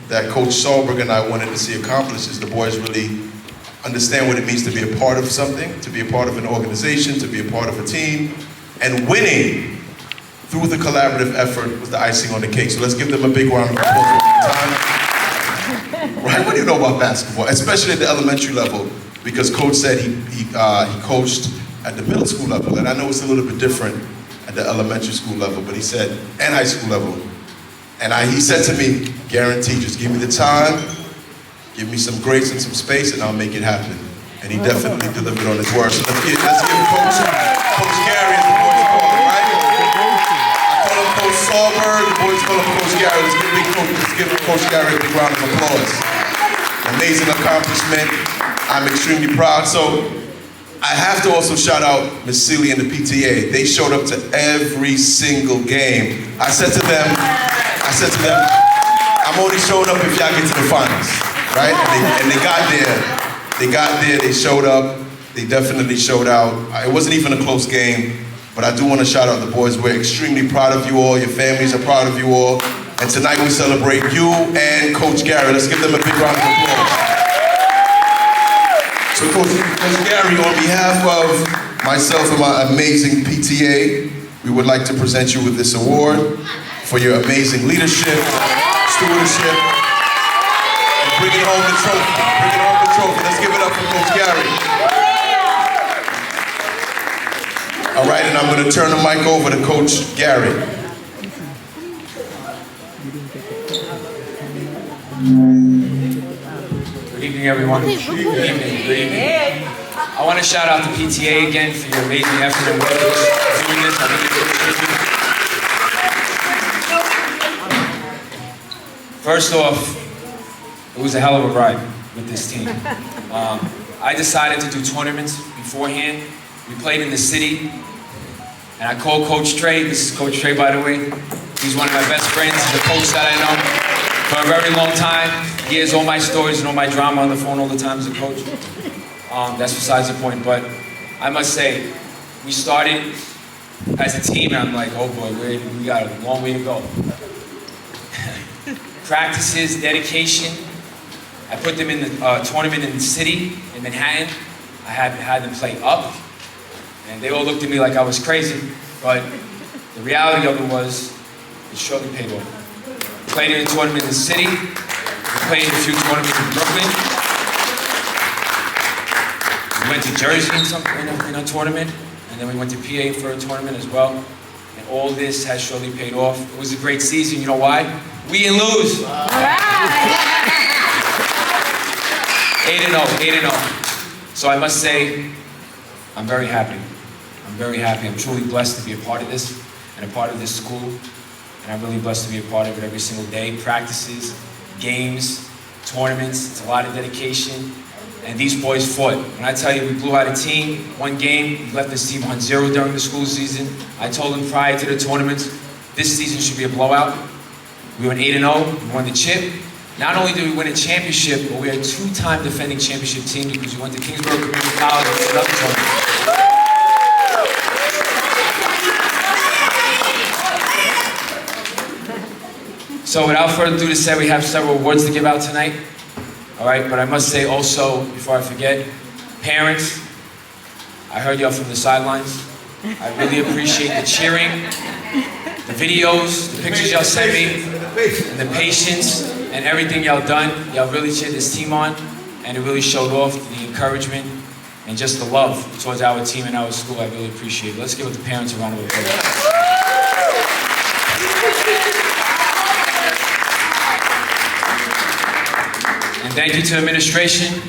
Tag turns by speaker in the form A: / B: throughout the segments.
A: that Coach Sahlberg and I wanted to see accomplished is the boys really understand what it means to be a part of something, to be a part of an organization, to be a part of a team, and winning through the collaborative effort was the icing on the cake. So let's give them a big round of applause one more time. Right? What do you know about basketball, especially at the elementary level? Because Coach said he coached at the middle school level, and I know it's a little bit different at the elementary school level, but he said, and high school level. And he said to me, guaranteed, just give me the time, give me some grace and some space, and I'll make it happen. And he definitely delivered on his word. So let's give Coach Gary, as the boys call him, right? I call him Coach Sahlberg, the boys call him Coach Gary. Let's give Coach Gary a big round of applause. Amazing accomplishment. I'm extremely proud. So I have to also shout out Miss Seeley and the PTA. They showed up to every single game. I said to them, I'm only showing up if y'all get to the finals, right? And they got there. They got there, they showed up. They definitely showed out. It wasn't even a close game, but I do want to shout out the boys. We're extremely proud of you all. Your families are proud of you all. And tonight we celebrate you and Coach Gary. Let's give them a big round of applause. So Coach Gary, on behalf of myself and my amazing PTA, we would like to present you with this award for your amazing leadership, stewardship, and bringing home the trophy. Bringing home the trophy. Let's give it up for Coach Gary. All right, and I'm going to turn the mic over to Coach Gary.
B: Good evening, everyone. Good evening. I want to shout out the PTA again for your amazing effort and work doing this. I really appreciate you. First off, it was a hell of a ride with this team. I decided to do tournaments beforehand. We played in the city, and I called Coach Trey. This is Coach Trey, by the way. He's one of my best friends. He's a coach that I know for a very long time. He hears all my stories and all my drama on the phone all the time as a coach. That's besides the point, but I must say, we started as a team, and I'm like, oh boy, we got a long way to go. Practices, dedication. I put them in the tournament in the city, in Manhattan. I had them play up, and they all looked at me like I was crazy, but the reality of it was, it surely paid off. Played in a tournament in the city, we played in a few tournaments in Brooklyn. We went to Jersey in a tournament, and then we went to PA for a tournament as well. And all this has surely paid off. It was a great season. You know why? We didn't lose. 8-0. So I must say, I'm very happy. I'm very happy. I'm truly blessed to be a part of this and a part of this school. And I'm really blessed to be a part of it every single day. Practices, games, tournaments. It's a lot of dedication. And these boys fought. When I tell you we blew out a team, one game, we left this team on 0 during the school season. I told them prior to the tournaments, this season should be a blowout. We went 8-0, we won the chip. Not only did we win a championship, but we had a 2-time defending championship team because we went to Kingsborough Community College and another tournament. So without further ado to say, we have several awards to give out tonight. All right, but I must say also, before I forget, parents, I heard y'all from the sidelines. I really appreciate the cheering, the videos, the pictures y'all sent me, and the patience, and everything y'all done. Y'all really cheered this team on, and it really showed off the encouragement and just the love towards our team and our school. I really appreciate it. Let's give the parents a round of applause. And thank you to administration,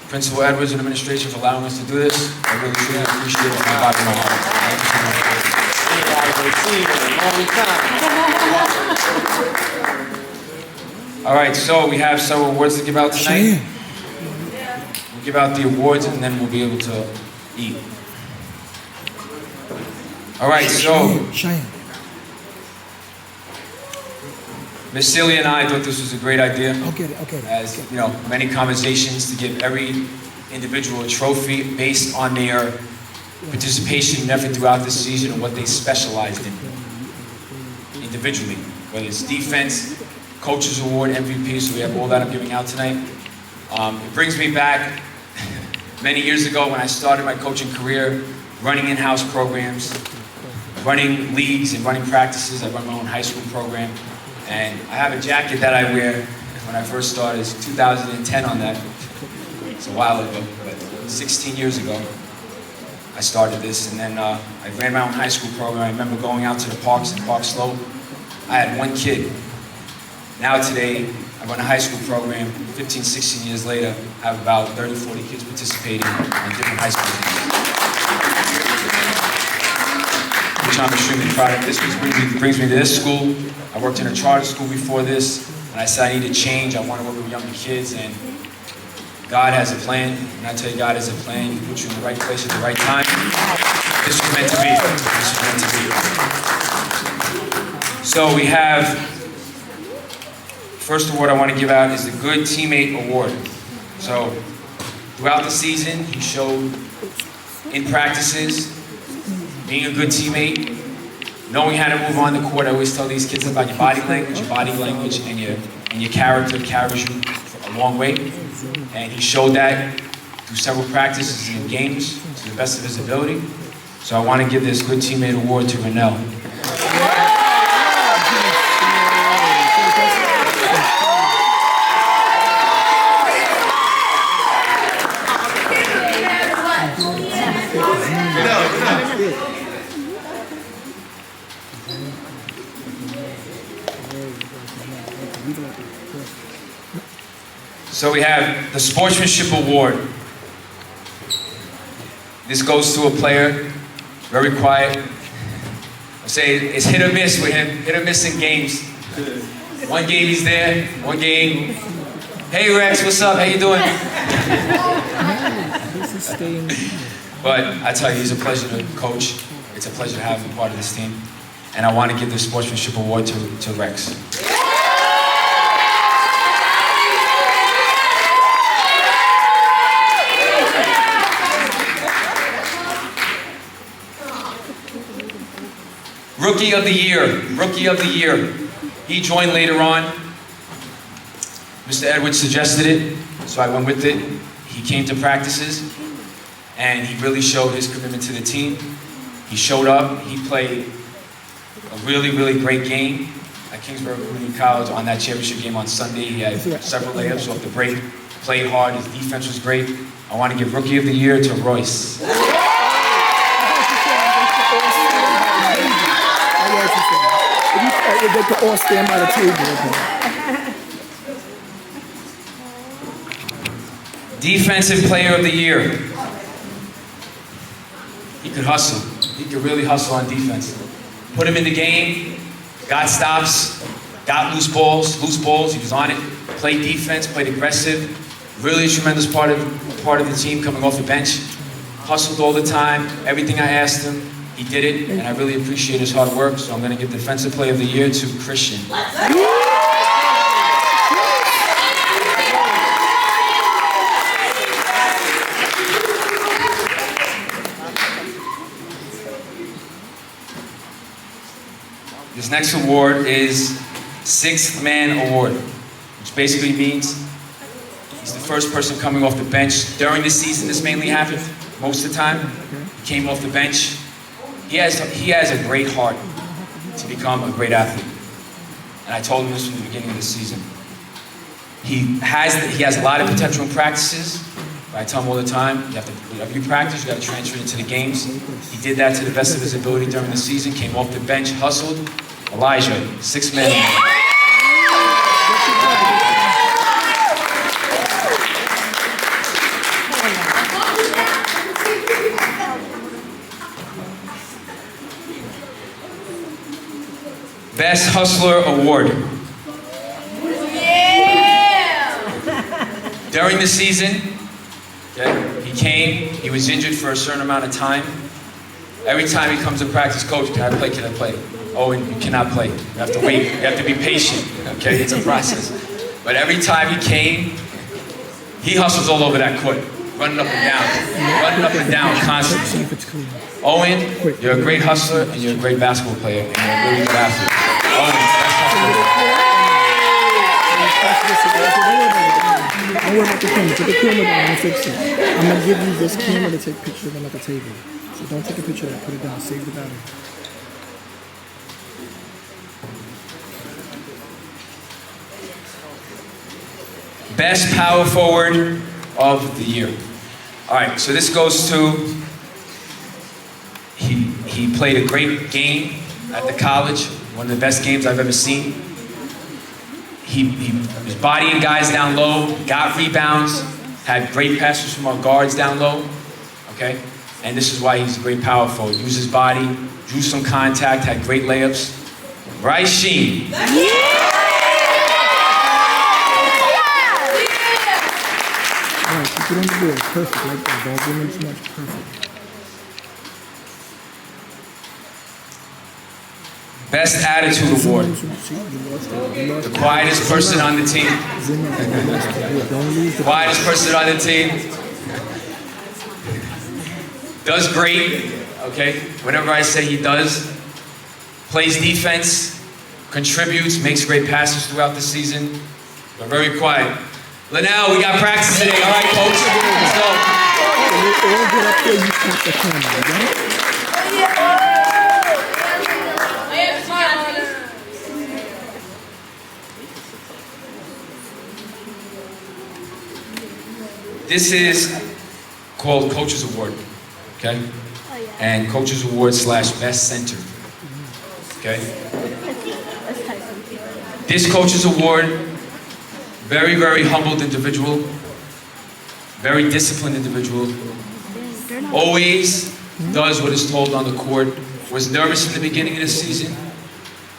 B: Principal Edwards and administration for allowing us to do this. I really truly appreciate it from the bottom of my heart. Thank you so much. All right, so we have several awards to give out tonight. We'll give out the awards and then we'll be able to eat. All right, so Miss Celia and I thought this was a great idea.
C: Okay.
B: As you know, many conversations to give every individual a trophy based on their participation and effort throughout the season and what they specialized in individually, whether it's defense, Coaches Award, MVP, so we have all that I'm giving out tonight. It brings me back many years ago when I started my coaching career, running in-house programs, running leagues and running practices. I run my own high school program. And I have a jacket that I wear when I first started. It's 2010 on that. It's a while ago, but 16 years ago, I started this. And then I ran my own high school program. I remember going out to the parks in Park Slope. I had one kid. Now today, I run a high school program. 15, 16 years later, I have about 30, 40 kids participating in different high school teams. Which I'm extremely proud of. This brings me to this school. I worked in a charter school before this, and I said I need to change. I want to work with younger kids, and God has a plan. And I tell you, God has a plan. He puts you in the right place at the right time. This was meant to be. This was meant to be. So we have, first award I want to give out is the Good Teammate Award. So throughout the season, he showed in practices, being a good teammate, knowing how to move on the court. I always tell these kids about your body language and your character carries you a long way. And he showed that through several practices and games to the best of his ability. So I want to give this Good Teammate Award to Rennell. So we have the Sportsmanship Award. This goes to a player, very quiet. I say it's hit or miss with him, hit or miss in games. One game he's there, one game, hey Rex, what's up, how you doing? But I tell you, he's a pleasure to coach. It's a pleasure to have him part of this team. And I want to give the Sportsmanship Award to Rex. Rookie of the Year, Rookie of the Year. He joined later on. Mr. Edwards suggested it, so I went with it. He came to practices, and he really showed his commitment to the team. He showed up, he played a really, really great game at Kingsborough Community College on that championship game on Sunday. He had several layups off the break, played hard, his defense was great. I want to give Rookie of the Year to Royce.
C: They could all stand by the table.
B: Defensive Player of the Year. He could hustle. He could really hustle on defense. Put him in the game, got stops, got loose balls, he was on it, played defense, played aggressive, really a tremendous part of the team coming off the bench. Hustled all the time, everything I asked him, he did it, and I really appreciate his hard work, so I'm going to give Defensive Player of the Year to Christian. This next award is Sixth Man Award, which basically means he's the first person coming off the bench. During the season, this mainly happened most of the time. He came off the bench. He has a great heart to become a great athlete. And I told him this from the beginning of the season. He has a lot of potential in practices. But I tell him all the time, whatever you practice, you got to transfer it into the games. He did that to the best of his ability during the season, came off the bench, hustled. Elijah, 6 men. Best Hustler Award. Yeah! During the season, he came, he was injured for a certain amount of time. Every time he comes to practice, coach, can I play, can I play? Oh, and you cannot play. You have to wait, you have to be patient, okay? It's a process. But every time he came, he hustles all over that court, running up and down constantly. Owen, you're a great hustler, and you're a great basketball player, and you're a really good athlete. Owen, best hustler.
C: Don't worry about the camera. Put the camera down and fix it. I'm gonna give you this camera to take pictures of them at the table. So don't take a picture of that. Put it down. Save the battery.
B: Best power forward of the year. All right, so this goes to, he played a great game at the college, one of the best games I've ever seen. He was bodying guys down low, got rebounds, had great passes from our guards down low, okay? And this is why he's a great power forward. Used his body, drew some contact, had great layups. Bryce Sheen.
C: Alright, keep it on the board. Perfect, like that. Don't give him too much. Perfect.
B: Best attitude award. The quietest person on the team. Quietest person on the team. Does great, okay? Whatever I say he does. Plays defense, contributes, makes great passes throughout the season, but very quiet. Linnell, we got practice today. All right, coach. Let's go.
C: All get up there, you tap the camera, right?
B: This is called Coach's Award, okay? And Coach's Award / Best Center, okay? This Coach's Award, very, very humbled individual, very disciplined individual, always does what is told on the court, was nervous in the beginning of the season,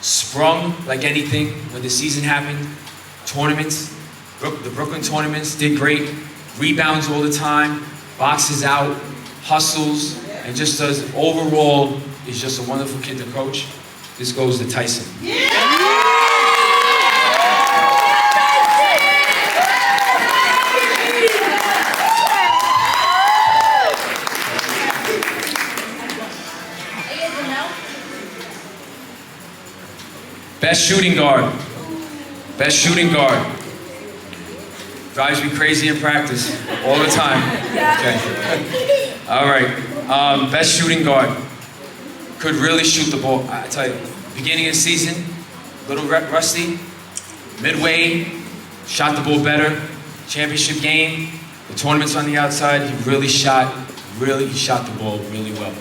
B: sprung like anything when the season happened, tournaments, the Brooklyn tournaments, did great, rebounds all the time, boxes out, hustles, and just does, overall, is just a wonderful kid to coach. This goes to Tyson. Best shooting guard. Best shooting guard. Drives me crazy in practice all the time. Okay. All right. Best shooting guard. Could really shoot the ball. I tell you, beginning of the season, a little rusty. Midway, shot the ball better. Championship game, the tournaments on the outside, he shot the ball really well.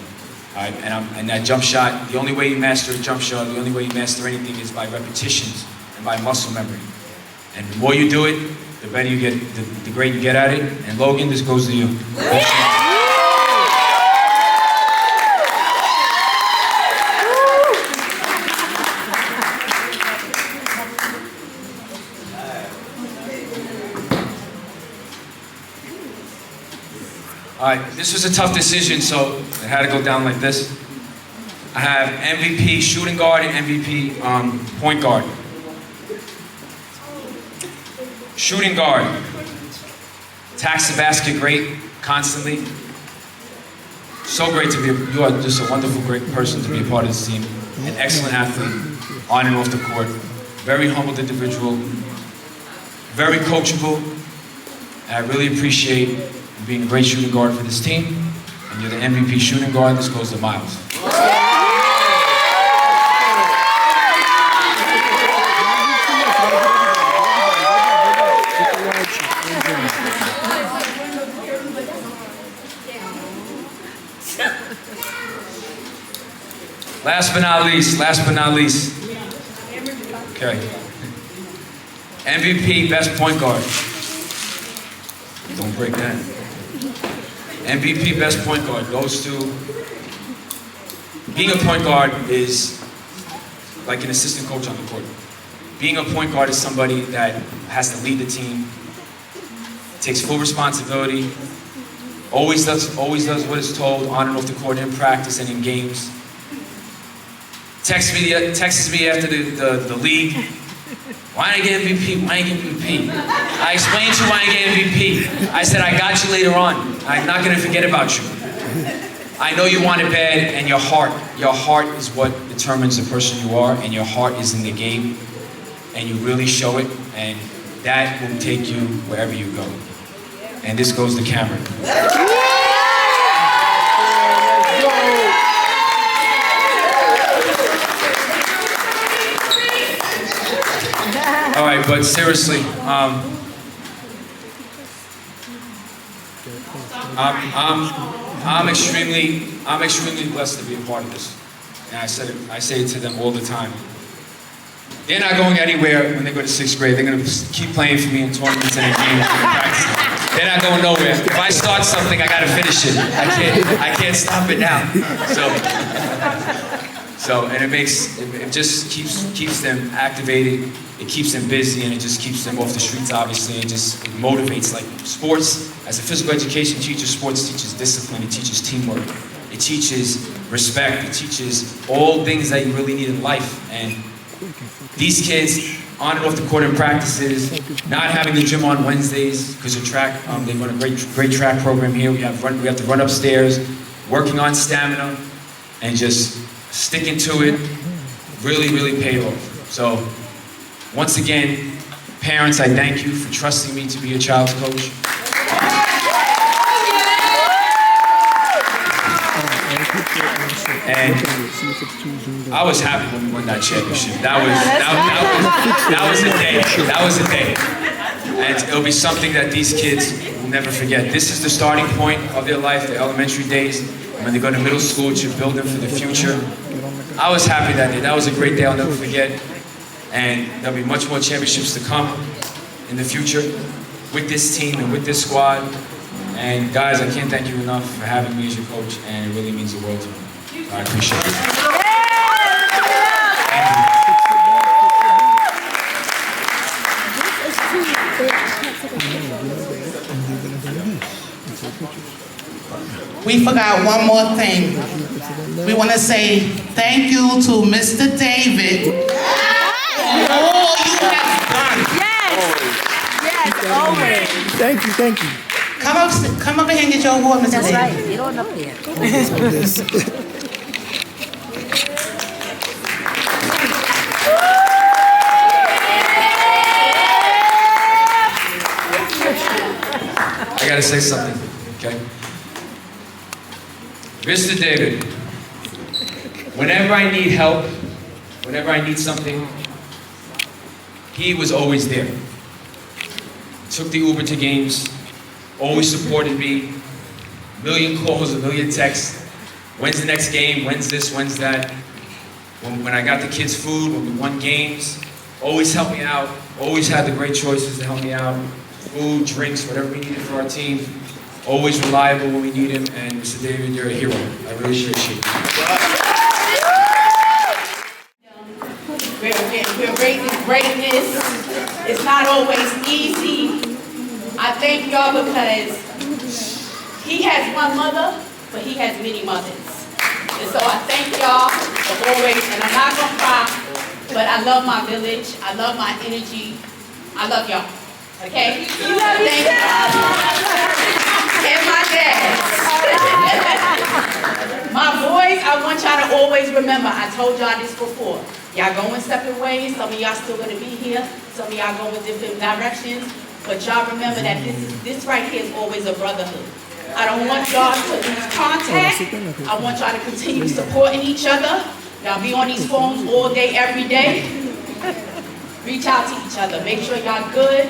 B: All right, and that jump shot, the only way you master a jump shot, the only way you master anything is by repetitions and by muscle memory. And the more you do it, the better you get, the greater you get at it. And Logan, this goes to you. All right, this was a tough decision, so it had to go down like this. I have MVP shooting guard and MVP point guard. Shooting guard. Attacks the basket great, constantly. So great to be, you are just a wonderful, great person to be a part of this team. An excellent athlete, on and off the court. Very humbled individual. Very coachable. And I really appreciate you being a great shooting guard for this team. And you're the MVP shooting guard. This goes to Miles. Last but not least. Okay. MVP, best point guard. Don't break that. MVP, best point guard goes to, being a point guard is like an assistant coach on the court. Being a point guard is somebody that has to lead the team, takes full responsibility, always does what is told on and off the court, in practice and in games. Texts me after the league. Why didn't I get MVP? Why didn't I get MVP? I explained to you why I didn't get MVP. I said, I got you later on. I'm not going to forget about you. I know you want it bad, and your heart is what determines the person you are, and your heart is in the game, and you really show it, and that will take you wherever you go. And this goes to Cameron. All right, but seriously, I'm extremely blessed to be a part of this. And I say it to them all the time. They're not going anywhere when they go to 6th grade. They're going to keep playing for me in tournaments and in games and practice. They're not going nowhere. If I start something, I got to finish it. I can't stop it now. And it just keeps them activated. It keeps them busy, and it just keeps them off the streets, obviously. It motivates. Like sports, as a physical education teacher, sports teaches discipline, it teaches teamwork, it teaches respect, it teaches all things that you really need in life. And these kids, on and off the court in practices, not having the gym on Wednesdays because of track, they run a great track program here. We have to run upstairs, working on stamina, and just sticking to it, really paid off. So, once again, parents, I thank you for trusting me to be your child's coach. And I was happy when we won that championship. That was a day. And it'll be something that these kids will never forget. This is the starting point of their life, their elementary days. When they go to middle school, it should build them for the future. I was happy that day. That was a great day I'll never forget. And there'll be much more championships to come in the future with this team and with this squad. And guys, I can't thank you enough for having me as your coach, and it really means the world to me. I appreciate it.
D: We forgot one more thing. We want to say thank you to Mr. David. All you have done.
E: Yes, always.
C: Thank you.
D: Come up here and get your award, Mr.
E: That's
D: David.
E: right. Get on up here.
B: I gotta say something, okay? Mr. David, whenever I need help, whenever I need something, he was always there. Took the Uber to games, always supported me. A million calls, a million texts. When's the next game? When's this? When's that? When I got the kids food, when we won games, always helped me out. Always had the great choices to help me out. Food, drinks, whatever we needed for our team. Always reliable when we need him. And Mr. David, you're a hero. I really appreciate you.
F: We're raising greatness. It's not always easy. I thank y'all because he has one mother, but he has many mothers. And so I thank y'all for always, and I'm not gonna cry, but I love my village. I love my energy. I love y'all. Okay? Thank y'all. And my dad. My boys, I want y'all to always remember, I told y'all this before. Y'all going separate ways. Some of y'all still gonna be here. Some of y'all going different directions. But y'all remember that this right here is always a brotherhood. I don't want y'all to lose contact. I want y'all to continue supporting each other. Y'all be on these phones all day, every day. Reach out to each other. Make sure y'all good.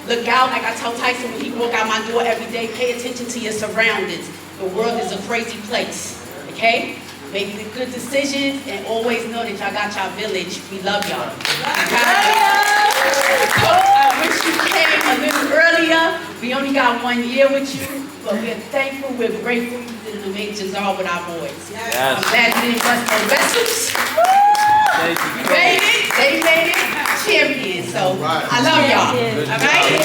F: Look out, like I tell Tyson when he walk out my door every day, pay attention to your surroundings. The world is a crazy place, okay? Make the good decisions and always know that y'all got y'all village. We love y'all. I wish you came a little earlier. We only got 1 year with you, but we're thankful, we're grateful. You did an amazing job with our boys. Yes. I'm glad you didn't bust no vessels. You made it, they made it, champions. So I love y'all. All right?